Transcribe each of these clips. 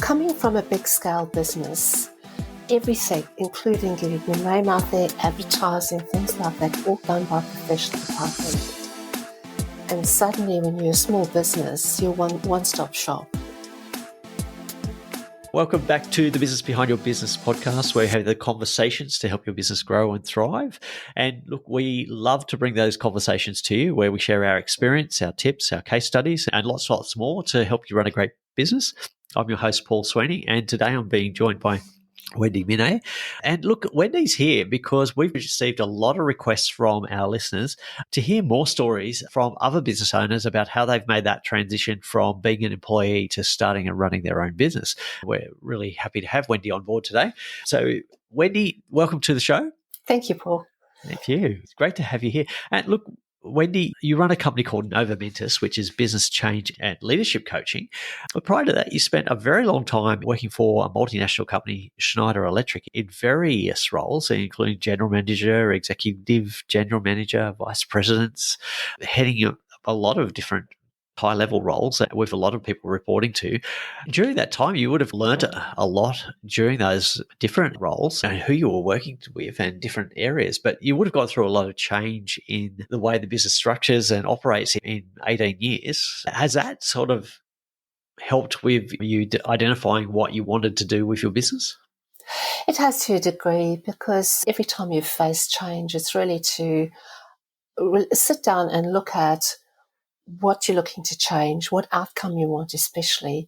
Coming from a big scale business, everything, including getting your name out there, advertising, things like that, all done by professional department. And suddenly when you're a small business, you're one-stop shop. Welcome back to the Business Behind Your Business podcast, where we have the conversations to help your business grow and thrive. And look, we love to bring those conversations to you, where we share our experience, our tips, our case studies, and lots more to help you run a great business. I'm your host, Paul Sweeney, and today I'm being joined by Wendy Minne. And look, Wendy's here because we've received a lot of requests from our listeners to hear more stories from other business owners about how they've made that transition from being an employee to starting and running their own business. We're really happy to have Wendy on board today. So, Wendy, welcome to the show. Thank you, Paul. Thank you. It's great to have you here. And look, Wendy, you run a company called Nova Mentis, which is business change and leadership coaching. But prior to that, you spent a very long time working for a multinational company, Schneider Electric, in various roles, including general manager, executive general manager, vice presidents, heading a lot of different high-level roles with a lot of people reporting to. During that time, you would have learned a lot during those different roles and who you were working with and different areas, but you would have gone through a lot of change in the way the business structures and operates in 18 years. Has that sort of helped with you identifying what you wanted to do with your business? It has to a degree, because every time you face change, it's really to sit down and look at what you're looking to change, what outcome you want especially,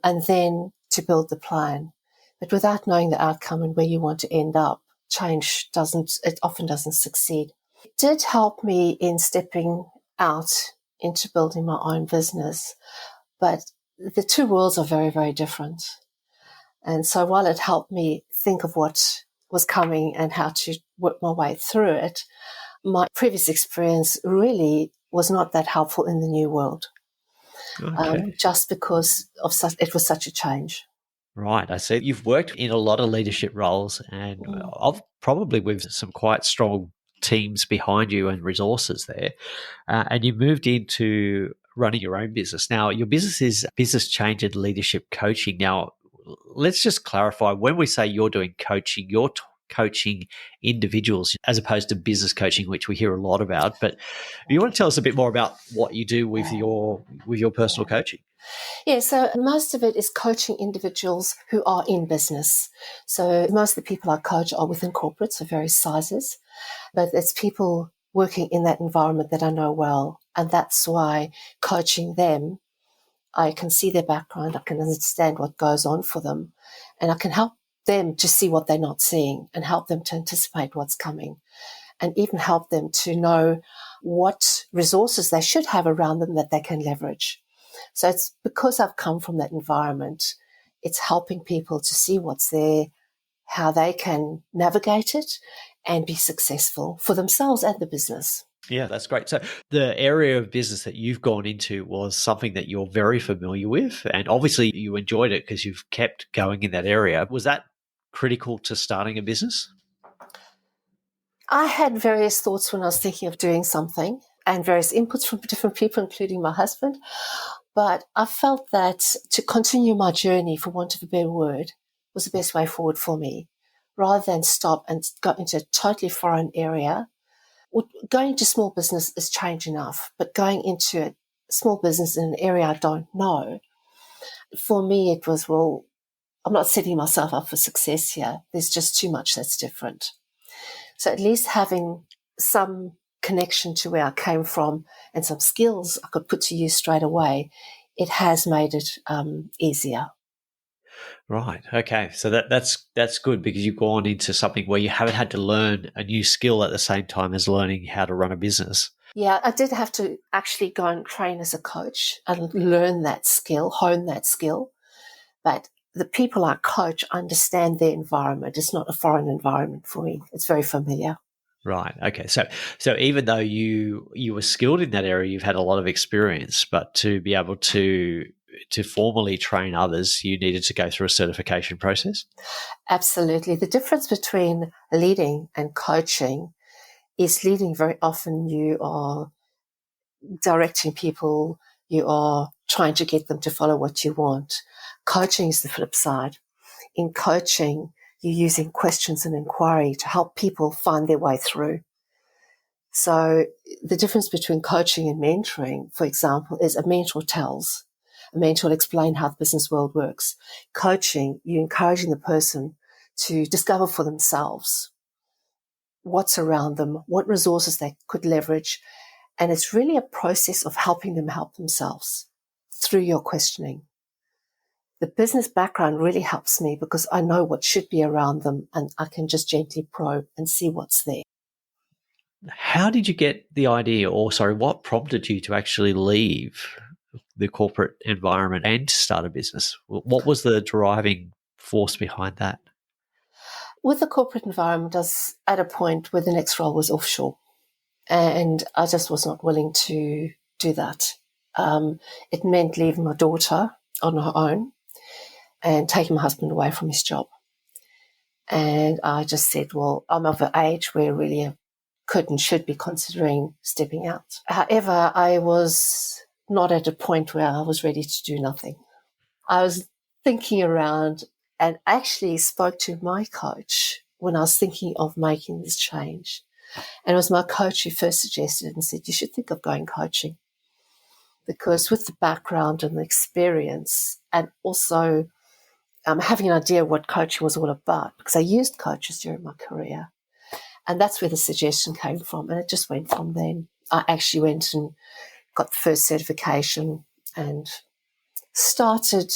and then to build the plan. But without knowing the outcome and where you want to end up, change often doesn't succeed. It did help me in stepping out into building my own business, but the two worlds are very, very different. And so while it helped me think of what was coming and how to work my way through it, my previous experience really was not that helpful in the new world, just because of it was such a change. Right. I see. You've worked in a lot of leadership roles and probably with some quite strong teams behind you and resources there. And you moved into running your own business. Now, your business is business change and leadership coaching. Now, let's just clarify, when we say you're doing coaching, you're coaching individuals as opposed to business coaching, which we hear a lot about. But you want to tell us a bit more about what you do with your personal coaching? Yeah, so most of it is coaching individuals who are in business. So most of the people I coach are within corporates of various sizes, but it's people working in that environment that I know well. And that's why coaching them, I can see their background, I can understand what goes on for them, and I can help them to see what they're not seeing and help them to anticipate what's coming, and even help them to know what resources they should have around them that they can leverage. So it's because I've come from that environment, it's helping people to see what's there, how they can navigate it and be successful for themselves and the business. Yeah, that's great. So the area of business that you've gone into was something that you're very familiar with, and obviously you enjoyed it because you've kept going in that area. Was that critical to starting a business? I had various thoughts when I was thinking of doing something, and various inputs from different people, including my husband. But I felt that to continue my journey, for want of a better word, was the best way forward for me, rather than stop and go into a totally foreign area. Going into small business is change enough, but going into a small business in an area I don't know, for me it was, well, I'm not setting myself up for success here. There's just too much that's different. So at least having some connection to where I came from and some skills I could put to use straight away, it has made it easier. Right. Okay. So that's good, because you've gone into something where you haven't had to learn a new skill at the same time as learning how to run a business. Yeah, I did have to actually go and train as a coach and learn that skill, hone that skill. But the people I coach understand their environment. It's not a foreign environment for me. It's very familiar. Right. Okay. So even though you were skilled in that area, you've had a lot of experience, but to be able to formally train others, you needed to go through a certification process? Absolutely. The difference between leading and coaching is leading, very often you are directing people, you are trying to get them to follow what you want. Coaching is the flip side. In coaching, you're using questions and inquiry to help people find their way through. So the difference between coaching and mentoring, for example, is a mentor tells. A mentor will explain how the business world works. Coaching, you're encouraging the person to discover for themselves what's around them, what resources they could leverage. And it's really a process of helping them help themselves through your questioning. The business background really helps me because I know what should be around them and I can just gently probe and see what's there. How did you get the idea, or what prompted you to actually leave the corporate environment and start a business? What was the driving force behind that? With the corporate environment, I was at a point where the next role was offshore and I just was not willing to do that. It meant leaving my daughter on her own and taking my husband away from his job. And I just said, well, I'm of an age where really I could and should be considering stepping out. However, I was not at a point where I was ready to do nothing. I was thinking around and actually spoke to my coach when I was thinking of making this change. And it was my coach who first suggested and said, you should think of going coaching. Because with the background and the experience and also having an idea of what coaching was all about, because I used coaches during my career. And that's where the suggestion came from. And it just went from then. I actually went and got the first certification and started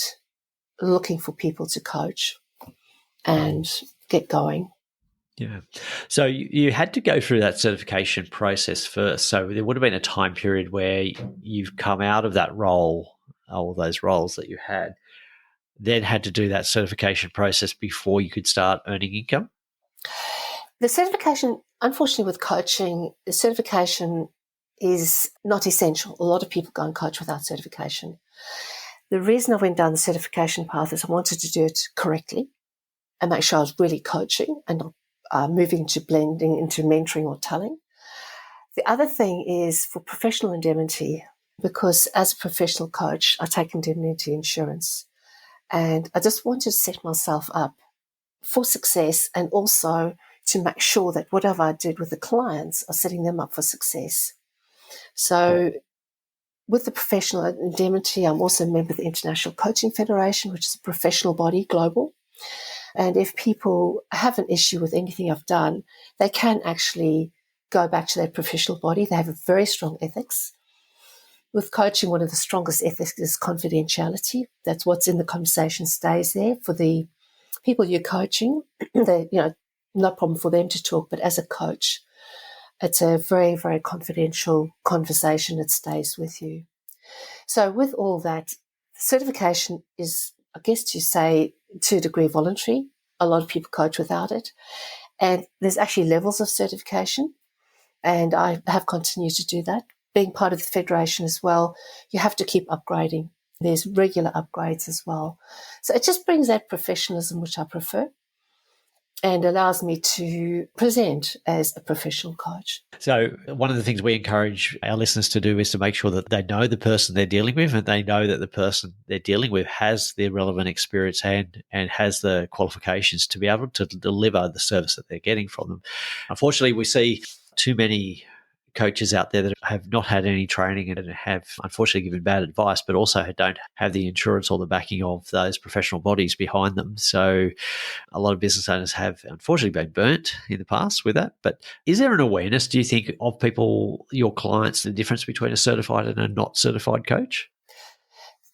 looking for people to coach and get going. Yeah. So you had to go through that certification process first. So there would have been a time period where you've come out of that role, all those roles that you then had to do that certification process before you could start earning income? The certification, unfortunately with coaching, the certification is not essential. A lot of people go and coach without certification. The reason I went down the certification path is I wanted to do it correctly and make sure I was really coaching and not moving to blending into mentoring or telling. The other thing is for professional indemnity, because as a professional coach, I take indemnity insurance. And I just wanted to set myself up for success and also to make sure that whatever I did with the clients are setting them up for success. So with the professional indemnity, I'm also a member of the International Coaching Federation, which is a professional body, global. And if people have an issue with anything I've done, they can actually go back to their professional body. They have a very strong ethics. With coaching, one of the strongest ethics is confidentiality. That's what's in the conversation stays there. For the people you're coaching, no problem for them to talk, but as a coach, it's a very, very confidential conversation that stays with you. So with all that, certification is, I guess to say, to a degree voluntary. A lot of people coach without it. And there's actually levels of certification, and I have continued to do that. Being part of the federation as well, you have to keep upgrading. There's regular upgrades as well. So it just brings that professionalism, which I prefer, and allows me to present as a professional coach. So one of the things we encourage our listeners to do is to make sure that they know the person they're dealing with, and they know that the person they're dealing with has the relevant experience and has the qualifications to be able to deliver the service that they're getting from them. Unfortunately, we see too many coaches out there that have not had any training and have unfortunately given bad advice, but also don't have the insurance or the backing of those professional bodies behind them. So a lot of business owners have unfortunately been burnt in the past with that. But is there an awareness, do you think, of people, your clients, the difference between a certified and a not certified coach?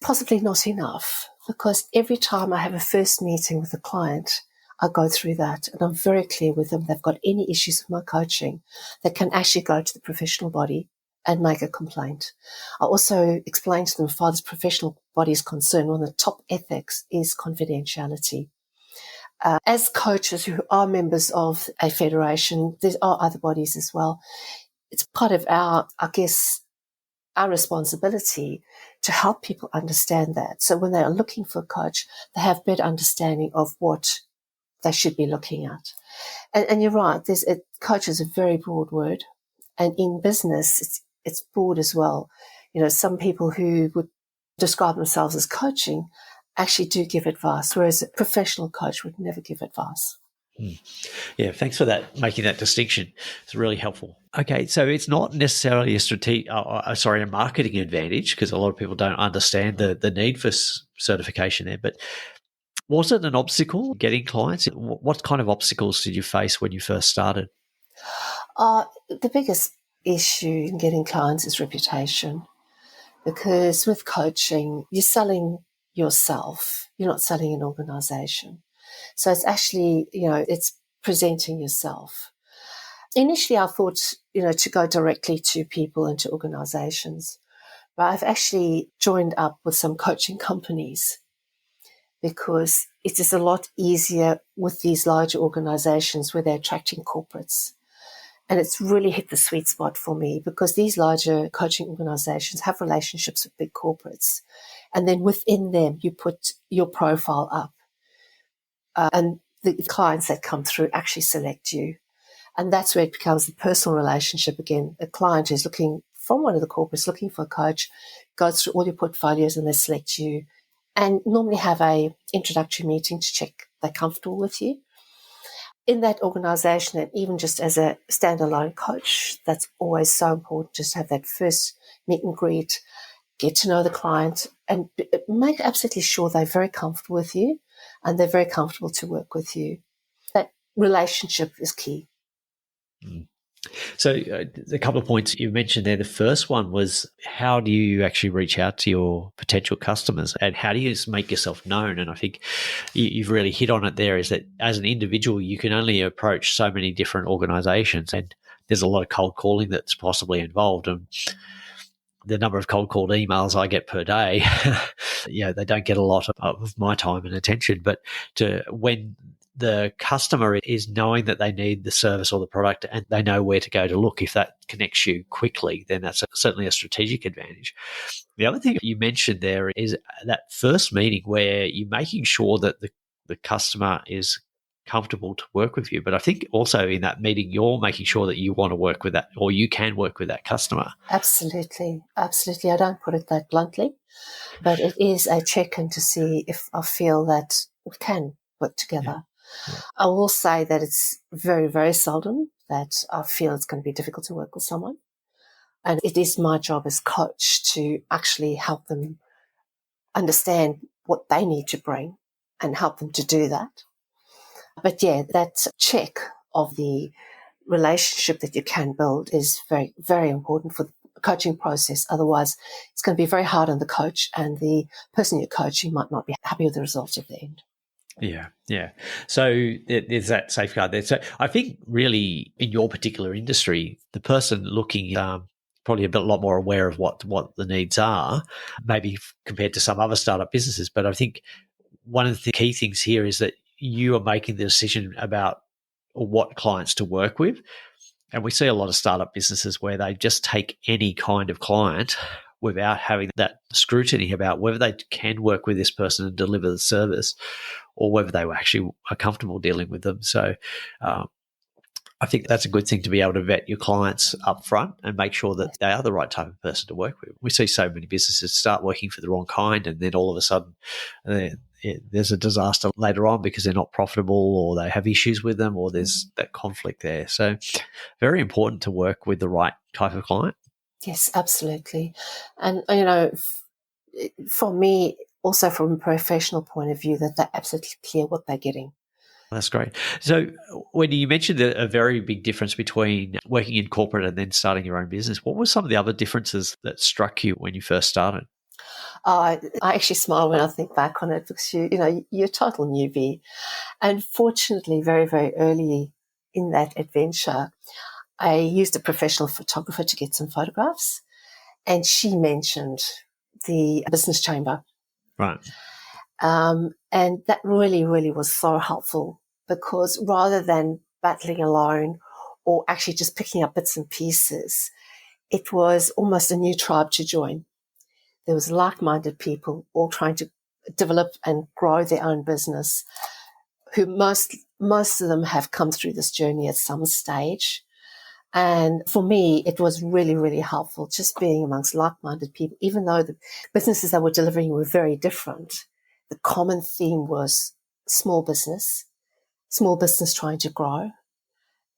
Possibly not enough, because every time I have a first meeting with a client, I go through that and I'm very clear with them. They've got any issues with my coaching, they can actually go to the professional body and make a complaint. I also explain to them, as far as professional body is concerned, one of the top ethics is confidentiality. As coaches who are members of a federation, there are other bodies as well. It's part of our responsibility to help people understand that. So when they are looking for a coach, they have better understanding of what they should be looking at. And you're right, coach is a very broad word. And in business, it's broad as well. Some people who would describe themselves as coaching actually do give advice, whereas a professional coach would never give advice. Yeah, thanks for that, making that distinction. It's really helpful. Okay, so it's not necessarily a marketing advantage, because a lot of people don't understand the need for certification there. But was it an obstacle getting clients? What kind of obstacles did you face when you first started? The biggest issue in getting clients is reputation, because with coaching, you're selling yourself. You're not selling an organization. So it's actually, it's presenting yourself. Initially, I thought, to go directly to people and to organizations, but I've actually joined up with some coaching companies, because it is a lot easier with these larger organizations where they're attracting corporates. And it's really hit the sweet spot for me, because these larger coaching organizations have relationships with big corporates. And then within them, you put your profile up. And the clients that come through actually select you. And that's where it becomes a personal relationship again. A client who's looking from one of the corporates, looking for a coach, goes through all your portfolios and they select you, and normally have a introductory meeting to check they're comfortable with you in that organization. And even just as a standalone coach, that's always so important, just to have that first meet and greet, get to know the client, and make absolutely sure they're very comfortable with you and they're very comfortable to work with you. That relationship is key. So a couple of points you mentioned there. The first one was, how do you actually reach out to your potential customers, and how do you make yourself known? And I think you've really hit on it there, is that as an individual, you can only approach so many different organizations, and there's a lot of cold calling that's possibly involved. And the number of cold called emails I get per day, they don't get a lot of my time and attention. But when the customer is knowing that they need the service or the product and they know where to go to look, if that connects you quickly, then that's certainly a strategic advantage. The other thing you mentioned there is that first meeting where you're making sure that the customer is comfortable to work with you. But I think also in that meeting, you're making sure that you want to work with that, or you can work with that customer. Absolutely. Absolutely. I don't put it that bluntly, but it is a check-in to see if I feel that we can work together. Yeah. I will say that it's very, very seldom that I feel it's going to be difficult to work with someone. And it is my job as coach to actually help them understand what they need to bring and help them to do that. But yeah, that check of the relationship that you can build is very, very important for the coaching process. Otherwise, it's going to be very hard on the coach, and the person you're coaching might not be happy with the results at the end. Yeah. So there's that safeguard there. So I think really in your particular industry, the person looking probably a lot more aware of what the needs are, maybe compared to some other startup businesses. But I think one of the key things here is that you are making the decision about what clients to work with. And we see a lot of startup businesses where they just take any kind of client without having that scrutiny about whether they can work with this person and deliver the service, or whether they actually are comfortable dealing with them. So I think that's a good thing, to be able to vet your clients up front and make sure that they are the right type of person to work with. We see so many businesses start working for the wrong kind, and then all of a sudden there's a disaster later on because they're not profitable, or they have issues with them, or there's that conflict there. So very important to work with the right type of client. Yes, absolutely. And, for me, also from a professional point of view, that they're absolutely clear what they're getting. That's great. So, Wendy, you mentioned a very big difference between working in corporate and then starting your own business. What were some of the other differences that struck you when you first started? I actually smile when I think back on it, because you're a total newbie. And fortunately, very, very early in that adventure, I used a professional photographer to get some photographs, and she mentioned the business chamber. Right. And that really, really was so helpful, because rather than battling alone or actually just picking up bits and pieces, it was almost a new tribe to join. There was like-minded people all trying to develop and grow their own business, who most of them have come through this journey at some stage. And for me, it was really, really helpful just being amongst like-minded people, even though the businesses that were delivering were very different. The common theme was small business trying to grow.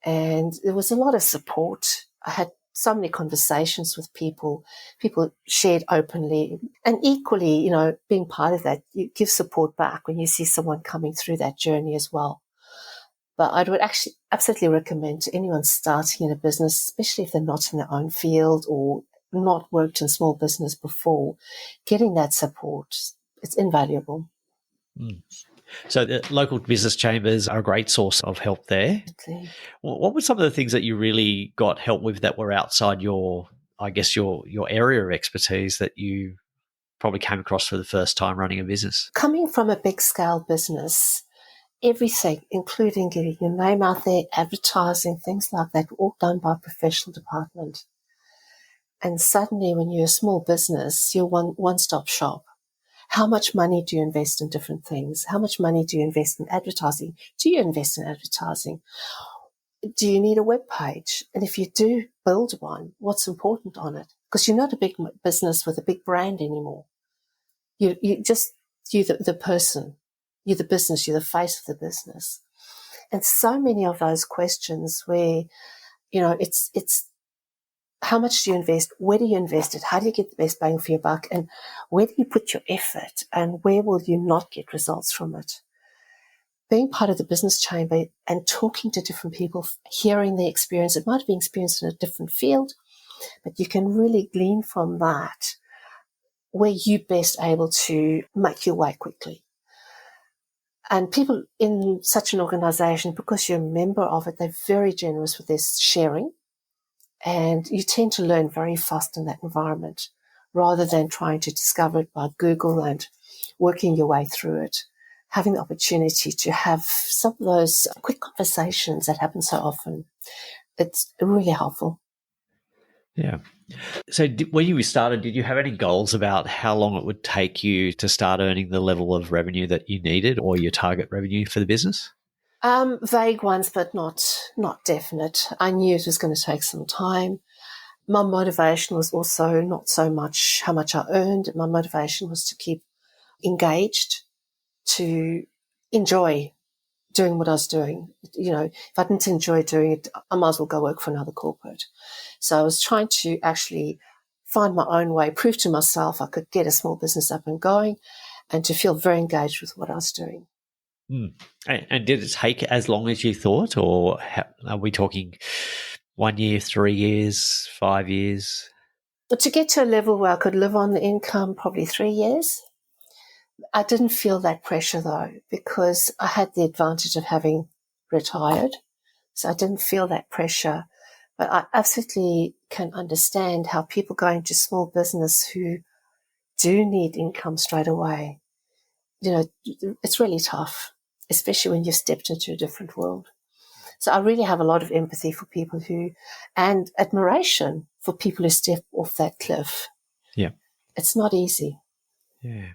And there was a lot of support. I had so many conversations with people. People shared openly. And equally, you know, being part of that, you give support back when you see someone coming through that journey as well. But I would actually absolutely recommend to anyone starting in a business, especially if they're not in their own field or not worked in small business before, getting that support. It's invaluable. Mm. So the local business chambers are a great source of help there. Absolutely. What were some of the things that you really got help with that were outside your, I guess, your area of expertise that you probably came across for the first time running a business? Coming from a big scale business, everything, including getting your name out there, advertising, things like that, were all done by a professional department. And suddenly when you're a small business, you're one-stop shop. How much money do you invest in different things? How much money do you invest in advertising? Do you invest in advertising? Do you need a web page? And if you do build one, what's important on it? Because you're not a big business with a big brand anymore. You're the person. You're the business. You're the face of the business. And so many of those questions where, you know, it's how much do you invest? Where do you invest it? How do you get the best bang for your buck? And where do you put your effort? And where will you not get results from it? Being part of the business chamber and talking to different people, hearing their experience, it might have been experienced in a different field, but you can really glean from that where you're best able to make your way quickly. And people in such an organization, because you're a member of it, they're very generous with their sharing. And you tend to learn very fast in that environment rather than trying to discover it by Google and working your way through it. Having the opportunity to have some of those quick conversations that happen so often, it's really helpful. Yeah. So when you started, did you have any goals about how long it would take you to start earning the level of revenue that you needed or your target revenue for the business? Vague ones, but not definite. I knew it was going to take some time. My motivation was also not so much how much I earned. My motivation was to keep engaged, to enjoy doing what I was doing. You know, if I didn't enjoy doing it, I might as well go work for another corporate. So I was trying to actually find my own way, prove to myself I could get a small business up and going and to feel very engaged with what I was doing. Mm. And did it take as long as you thought, or are we talking 1 year, 3 years, 5 years? But to get to a level where I could live on the income, probably 3 years. I didn't feel that pressure though, because I had the advantage of having retired. So I didn't feel that pressure. But I absolutely can understand how people go into small business who do need income straight away. You know, it's really tough, especially when you've stepped into a different world. So I really have a lot of empathy for people and admiration for people who step off that cliff. Yeah. It's not easy. Yeah.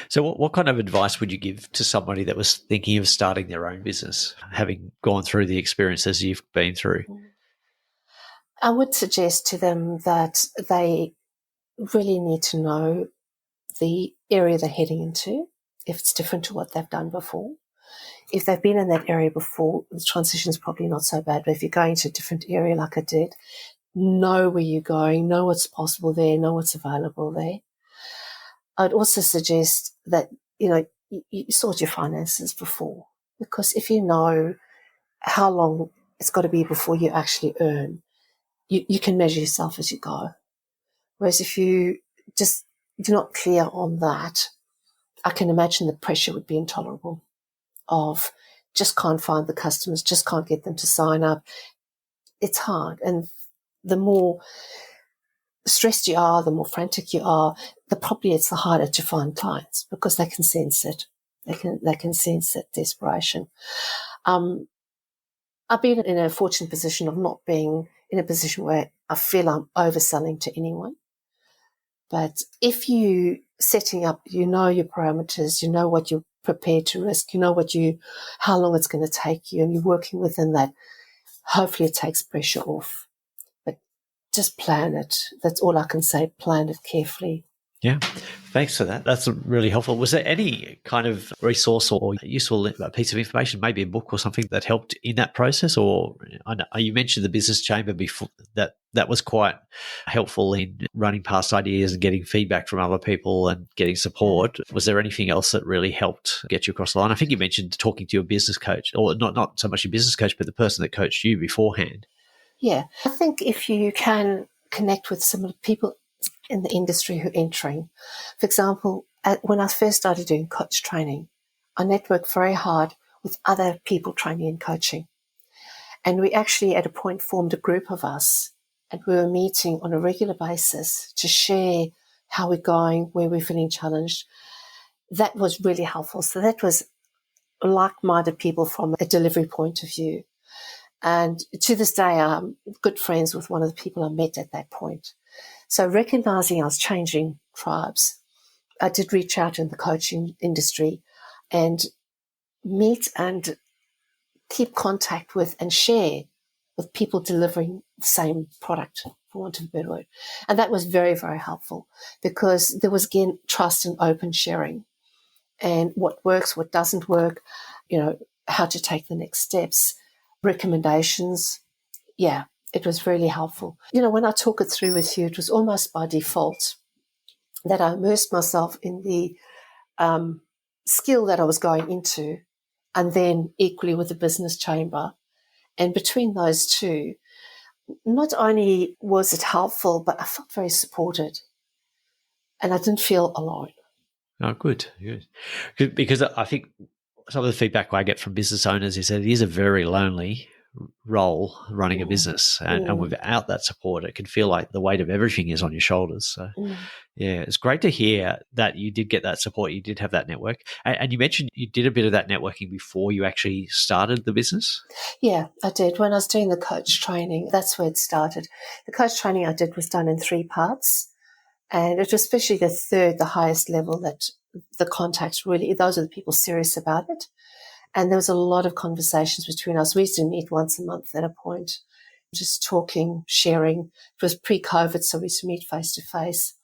So what kind of advice would you give to somebody that was thinking of starting their own business, having gone through the experiences you've been through? I would suggest to them that they really need to know the area they're heading into, if it's different to what they've done before. If they've been in that area before, the transition is probably not so bad. But if you're going to a different area like I did, know where you're going, know what's possible there, know what's available there. I'd also suggest that, you know, you sort your finances before, because if you know how long it's got to be before you actually earn, you can measure yourself as you go. Whereas if you just you're not clear on that, I can imagine the pressure would be intolerable of just can't find the customers, just can't get them to sign up. It's hard. And the more stressed you are, the more frantic you are, probably it's the harder to find clients because they can sense it. They can sense that desperation. I've been in a fortunate position of not being in a position where I feel I'm overselling to anyone. But if you setting up, you know your parameters, you know what you're prepared to risk, you know how long it's going to take you, and you're working within that, hopefully it takes pressure off. But just plan it. That's all I can say. Plan it carefully. Yeah. Thanks for that. That's really helpful. Was there any kind of resource or useful piece of information, maybe a book or something that helped in that process? Or I know you mentioned the business chamber before, that was quite helpful in running past ideas and getting feedback from other people and getting support. Was there anything else that really helped get you across the line? I think you mentioned talking to your business coach, or not so much your business coach, but the person that coached you beforehand. Yeah, I think if you can connect with some of the people in the industry who are entering, for example, when I first started doing coach training, I networked very hard with other people training and coaching. And we actually at a point formed a group of us, and we were meeting on a regular basis to share how we're going, where we're feeling challenged. That was really helpful. So that was like-minded people from a delivery point of view. And to this day, I'm good friends with one of the people I met at that point. So recognizing I was changing tribes, I did reach out in the coaching industry and meet and keep contact with and share with people delivering the same product, for want of a better word. And that was very, very helpful because there was, again, trust and open sharing and what works, what doesn't work, how to take the next steps, recommendations. Yeah, it was really helpful. When I talk it through with you, it was almost by default that I immersed myself in the skill that I was going into, and then equally with the business chamber. And between those two, not only was it helpful, but I felt very supported and I didn't feel alone. Oh, good. Because I think some of the feedback I get from business owners is that it is a very lonely role running a business, and without that support, it can feel like the weight of everything is on your shoulders. So, yeah, it's great to hear that you did get that support. You did have that network, and you mentioned you did a bit of that networking before you actually started the business. Yeah, I did. When I was doing the coach training, that's where it started. The coach training I did was done in 3 parts, and it was especially the third, the highest level, that the contacts really, those are the people serious about it. And there was a lot of conversations between us. We used to meet once a month at a point, just talking, sharing. It was pre-COVID, so we used to meet face to face.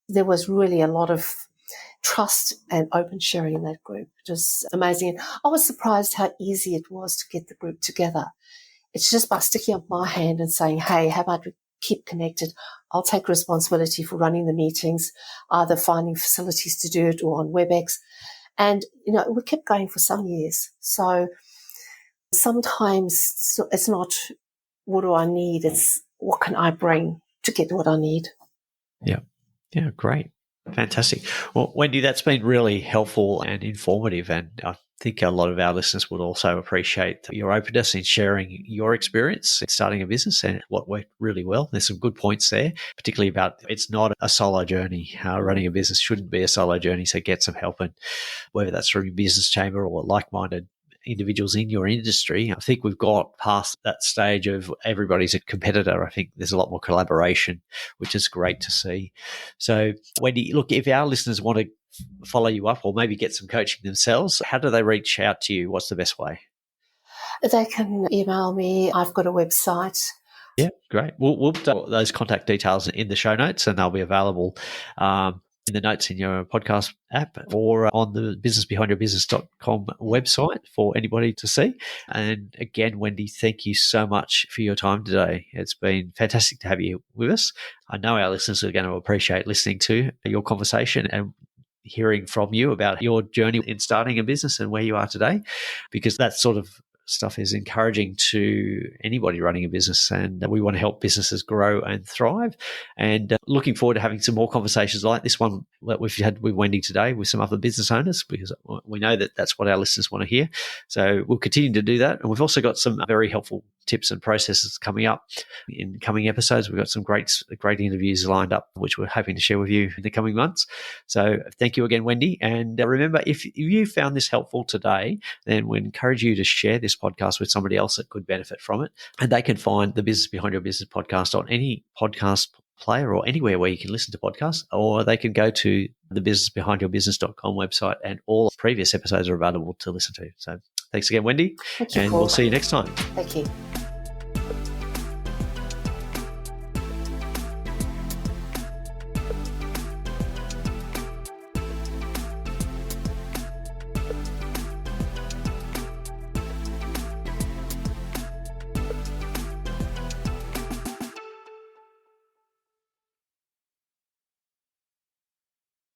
There was really a lot of trust and open sharing in that group. It was amazing. And I was surprised how easy it was to get the group together. It's just by sticking up my hand and saying, hey, how about we keep connected? I'll take responsibility for running the meetings, either finding facilities to do it or on WebEx. And, we kept going for some years. So sometimes it's not what do I need, it's what can I bring to get what I need. Yeah. Yeah, great. Fantastic. Well, Wendy, that's been really helpful and informative, and I think a lot of our listeners would also appreciate your openness in sharing your experience in starting a business and what worked really well. There's some good points there, particularly about it's not a solo journey. Running a business shouldn't be a solo journey, so get some help, and whether that's through your business chamber or like-minded individuals in your industry. I think we've got past that stage of everybody's a competitor. I think there's a lot more collaboration, which is great to see. So, Wendy, look, if our listeners want to follow you up or maybe get some coaching themselves, how do they reach out to you? What's the best way? They can email me. I've got a website. Yeah, great. We'll put those contact details in the show notes, and they'll be available in the notes in your podcast app or on the businessbehindyourbusiness.com website for anybody to see. And again, Wendy, thank you so much for your time today. It's been fantastic to have you with us. I know our listeners are going to appreciate listening to your conversation and hearing from you about your journey in starting a business and where you are today, because that sort of stuff is encouraging to anybody running a business, and we want to help businesses grow and thrive. And looking forward to having some more conversations like this one that we've had with Wendy today with some other business owners, because we know that that's what our listeners want to hear. So we'll continue to do that. And we've also got some very helpful tips and processes coming up in coming episodes. We've got some great interviews lined up, which we're hoping to share with you in the coming months. So thank you again, Wendy. And remember, if you found this helpful today, then we encourage you to share this podcast with somebody else that could benefit from it. And they can find the Business Behind Your Business podcast on any podcast player or anywhere where you can listen to podcasts, or they can go to the businessbehindyourbusiness.com website, and all previous episodes are available to listen to. So thanks again, Wendy, Thank you, and Paul. we'll see you next time. Thank you.